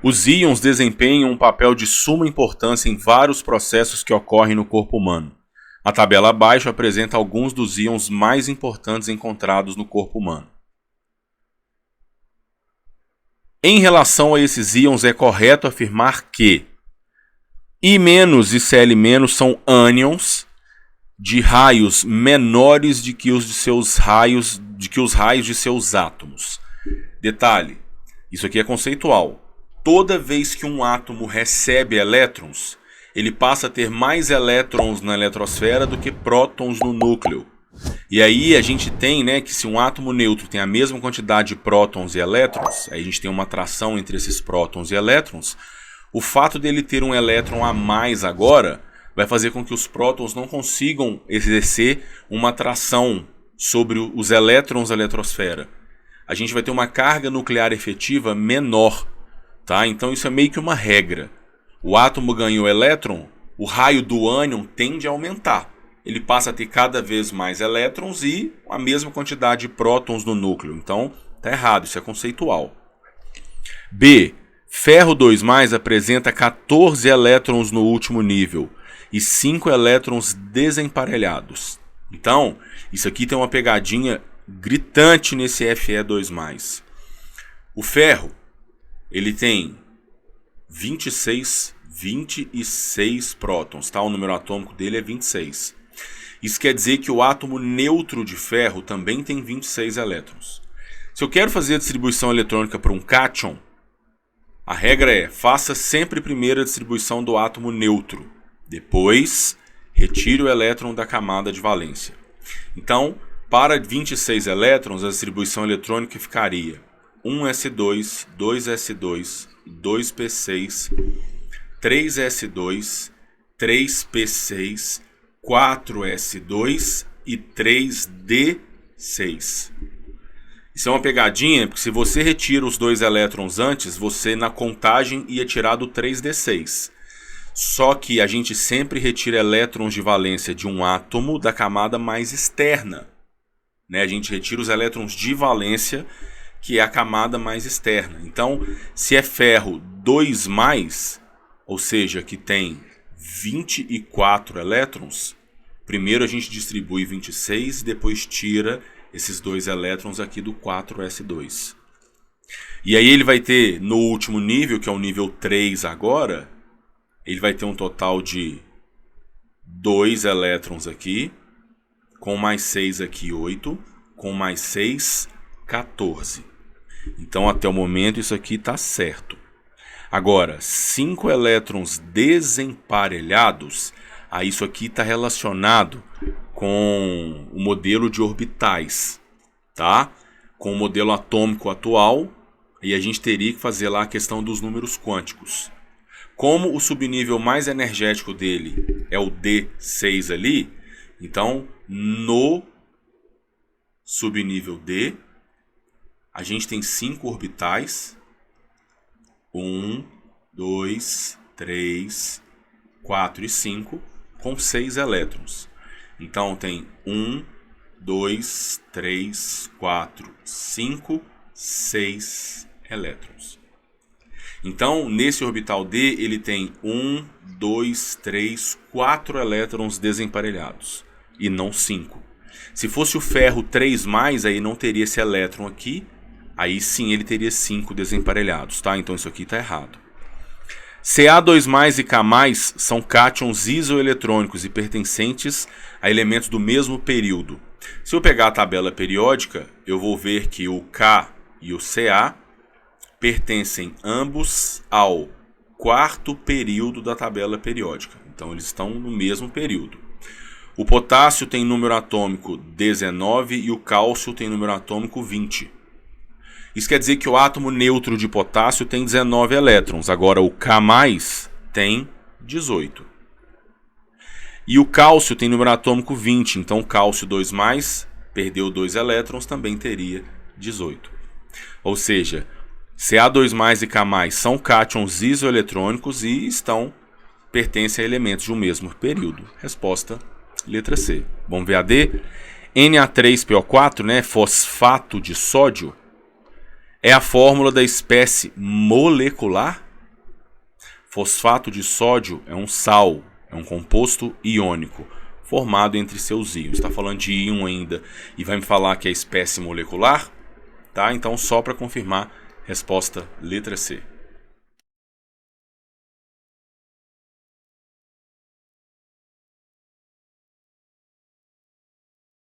Os íons desempenham um papel de suma importância em vários processos que ocorrem no corpo humano. A tabela abaixo apresenta alguns dos íons mais importantes encontrados no corpo humano. Em relação a esses íons, é correto afirmar que I- e Cl- são ânions de raios menores do que os raios de seus átomos. Detalhe, isso aqui é conceitual. Toda vez que um átomo recebe elétrons, ele passa a ter mais elétrons na eletrosfera do que prótons no núcleo. E aí a gente tem, que se um átomo neutro tem a mesma quantidade de prótons e elétrons, aí a gente tem uma atração entre esses prótons e elétrons, o fato dele ter um elétron a mais agora vai fazer com que os prótons não consigam exercer uma atração sobre os elétrons da eletrosfera. A gente vai ter uma carga nuclear efetiva menor. Tá? Então isso é meio que uma regra. O átomo ganhou elétron, o raio do ânion tende a aumentar. Ele passa a ter cada vez mais elétrons e a mesma quantidade de prótons no núcleo. Então está errado, isso é conceitual. B. Ferro 2+, apresenta 14 elétrons no último nível e 5 elétrons desemparelhados. Então, isso aqui tem uma pegadinha gritante nesse Fe2+. O ferro, ele tem 26 prótons, tá? O número atômico dele é 26. Isso quer dizer que o átomo neutro de ferro também tem 26 elétrons. Se eu quero fazer a distribuição eletrônica para um cátion, a regra é: faça sempre primeiro a distribuição do átomo neutro. Depois, retire o elétron da camada de valência. Então, para 26 elétrons, a distribuição eletrônica ficaria 1s2, 2s2, 2p6, 3s2, 3p6, 4s2 e 3d6. Isso é uma pegadinha, porque se você retira os 2 elétrons antes, você na contagem ia tirar do 3d6. Só que a gente sempre retira elétrons de valência de um átomo da camada mais externa. A gente retira os elétrons de valência, que é a camada mais externa. Então, se é ferro 2+, ou seja, que tem 24 elétrons, primeiro a gente distribui 26 e depois tira esses 2 elétrons aqui do 4s2. E aí ele vai ter, no último nível, que é o nível 3 agora, ele vai ter um total de 2 elétrons aqui, com mais 6 aqui, 8, com mais 6, 14. Então, até o momento, isso aqui está certo. Agora, 5 elétrons desemparelhados, aí isso aqui está relacionado com o modelo de orbitais, tá? Com o modelo atômico atual, e a gente teria que fazer lá a questão dos números quânticos. Como o subnível mais energético dele é o D6 ali, então no subnível D, a gente tem 5 orbitais. 1, 2, 3, 4 e 5, com 6 elétrons. Então tem 1, 2, 3, 4, 5, 6 elétrons. Então, nesse orbital D, ele tem 1, 2, 3, 4 elétrons desemparelhados, e não 5. Se fosse o ferro 3+, aí não teria esse elétron aqui, aí sim ele teria 5 desemparelhados, tá? Então isso aqui está errado. Ca2+ e K+ são cátions isoeletrônicos e pertencentes a elementos do mesmo período. Se eu pegar a tabela periódica, eu vou ver que o K e o Ca pertencem ambos ao 4º período da tabela periódica. Então eles estão no mesmo período. O potássio tem número atômico 19 e o cálcio tem número atômico 20. Isso quer dizer que o átomo neutro de potássio tem 19 elétrons. Agora o K+ tem 18. E o cálcio tem número atômico 20. Então o cálcio 2+, perdeu 2 elétrons, também teria 18. Ou seja, Ca2+ e K+ são cátions isoeletrônicos e pertencem a elementos de um mesmo período. Resposta, letra C. Vamos ver a D. Na3PO4, fosfato de sódio, é a fórmula da espécie molecular? Fosfato de sódio é um sal, é um composto iônico, formado entre seus íons. Está falando de íon ainda e vai me falar que é espécie molecular? Tá? Então, só para confirmar, resposta letra C.